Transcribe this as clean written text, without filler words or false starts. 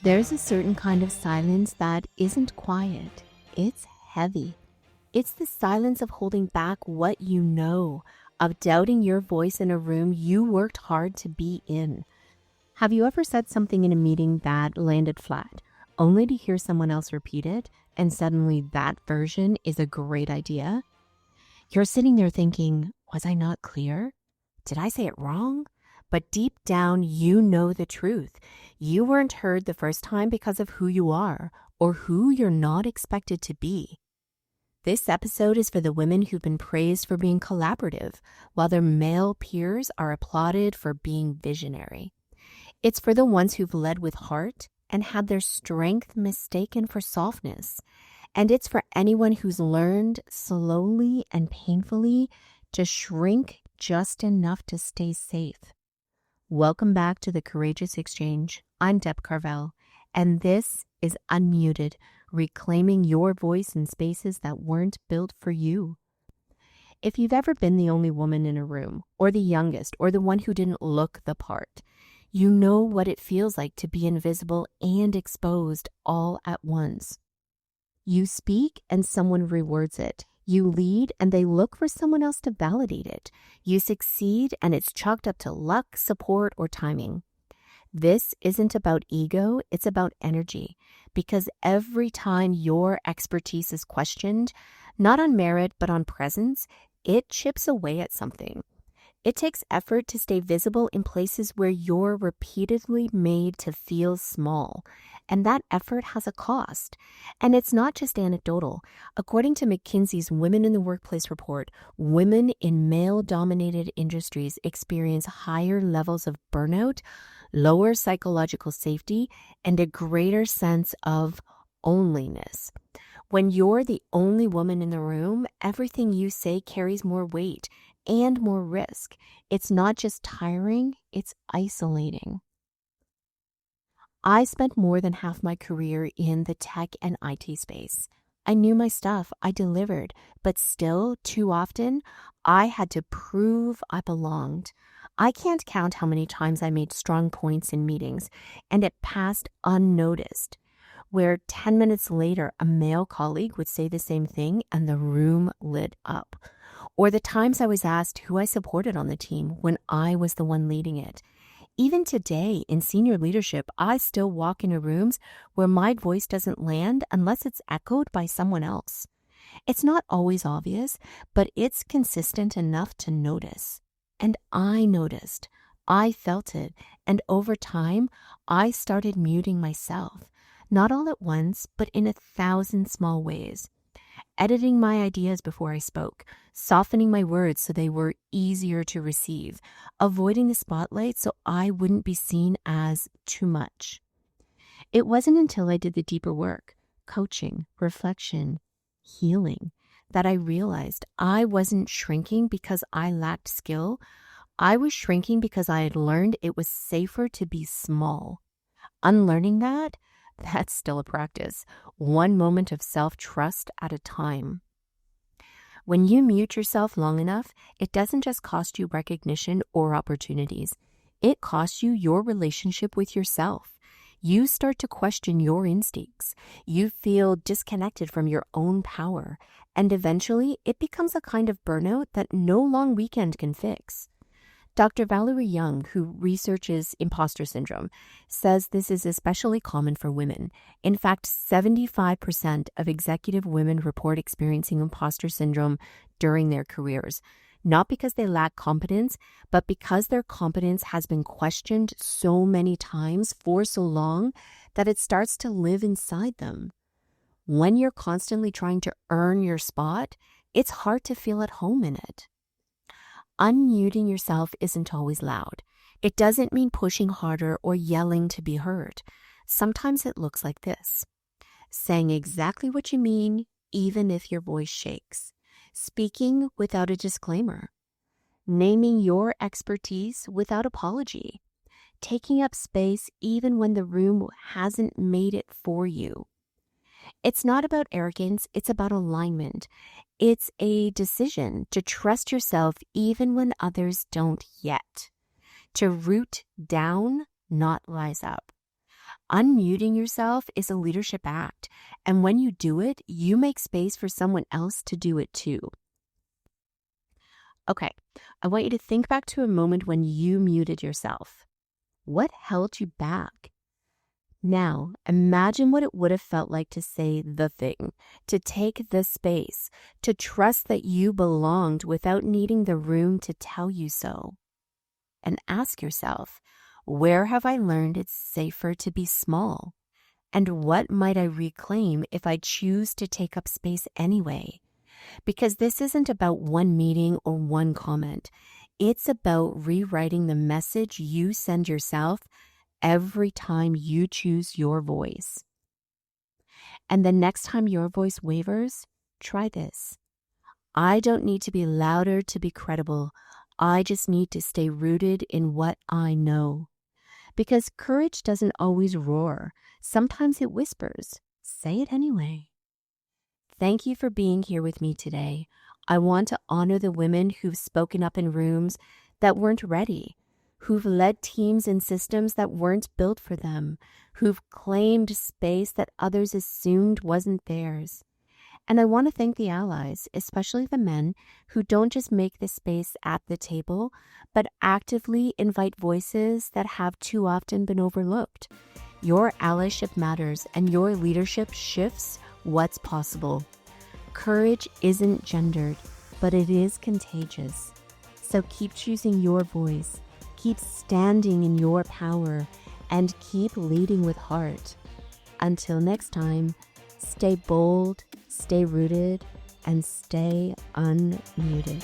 There's a certain kind of silence that isn't quiet. It's heavy. It's the silence of holding back what you know, of doubting your voice in a room you worked hard to be in. Have you ever said something in a meeting that landed flat, only to hear someone else repeat it, and suddenly that version is a great idea? You're sitting there thinking, was I not clear? Did I say it wrong? But deep down, you know the truth. You weren't heard the first time because of who you are or who you're not expected to be. This episode is for the women who've been praised for being collaborative, while their male peers are applauded for being visionary. It's for the ones who've led with heart and had their strength mistaken for softness. And it's for anyone who's learned slowly and painfully to shrink just enough to stay safe. Welcome back to the Courageous Exchange. I'm Deb Carville, and this is Unmuted, reclaiming your voice in spaces that weren't built for you. If you've ever been the only woman in a room, or the youngest, or the one who didn't look the part, you know what it feels like to be invisible and exposed all at once. You speak and someone rewards it. You lead and they look for someone else to validate it. You succeed and it's chalked up to luck, support, or timing. This isn't about ego, it's about energy. Because every time your expertise is questioned, not on merit but on presence, it chips away at something. It takes effort to stay visible in places where you're repeatedly made to feel small. And that effort has a cost. And it's not just anecdotal. According to McKinsey's Women in the Workplace report, women in male-dominated industries experience higher levels of burnout, lower psychological safety, and a greater sense of onlyness. When you're the only woman in the room, everything you say carries more weight and more risk. It's not just tiring, it's isolating. I spent more than half my career in the tech and IT space. I knew my stuff, I delivered, but still, too often, I had to prove I belonged. I can't count how many times I made strong points in meetings, and it passed unnoticed, where 10 minutes later, a male colleague would say the same thing and the room lit up. Or the times I was asked who I supported on the team when I was the one leading it. Even today, in senior leadership, I still walk into rooms where my voice doesn't land unless it's echoed by someone else. It's not always obvious, but it's consistent enough to notice. And I noticed. I felt it. And over time, I started muting myself. Not all at once, but in 1,000 small ways. Editing my ideas before I spoke, softening my words so they were easier to receive, avoiding the spotlight so I wouldn't be seen as too much. It wasn't until I did the deeper work, coaching, reflection, healing, that I realized I wasn't shrinking because I lacked skill. I was shrinking because I had learned it was safer to be small. Unlearning that's still a practice, one moment of self-trust at a time. When you mute yourself long enough, it doesn't just cost you recognition or opportunities. It costs you your relationship with yourself. You start to question your instincts. You feel disconnected from your own power. And eventually, it becomes a kind of burnout that no long weekend can fix. Dr. Valerie Young, who researches imposter syndrome, says this is especially common for women. In fact, 75% of executive women report experiencing imposter syndrome during their careers, not because they lack competence, but because their competence has been questioned so many times for so long that it starts to live inside them. When you're constantly trying to earn your spot, it's hard to feel at home in it. Unmuting yourself isn't always loud. It doesn't mean pushing harder or yelling to be heard. Sometimes it looks like this: saying exactly what you mean, even if your voice shakes. Speaking without a disclaimer. Naming your expertise without apology. Taking up space even when the room hasn't made it for you. It's not about arrogance, it's about alignment. It's a decision to trust yourself even when others don't yet. To root down, not rise up. Unmuting yourself is a leadership act. And when you do it, you make space for someone else to do it too. Okay, I want you to think back to a moment when you muted yourself. What held you back? Now, imagine what it would have felt like to say the thing, to take the space, to trust that you belonged without needing the room to tell you so. And ask yourself, where have I learned it's safer to be small? And what might I reclaim if I choose to take up space anyway? Because this isn't about one meeting or one comment. It's about rewriting the message you send yourself every time you choose your voice. And the next time your voice wavers, try this. I don't need to be louder to be credible. I just need to stay rooted in what I know. Because courage doesn't always roar. Sometimes it whispers. Say it anyway. Thank you for being here with me today. I want to honor the women who've spoken up in rooms that weren't ready, who've led teams and systems that weren't built for them, who've claimed space that others assumed wasn't theirs. And I want to thank the allies, especially the men who don't just make the space at the table, but actively invite voices that have too often been overlooked. Your allyship matters, and your leadership shifts what's possible. Courage isn't gendered, but it is contagious. So keep choosing your voice, keep standing in your power, and keep leading with heart. Until next time, stay bold, stay rooted, and stay unmuted.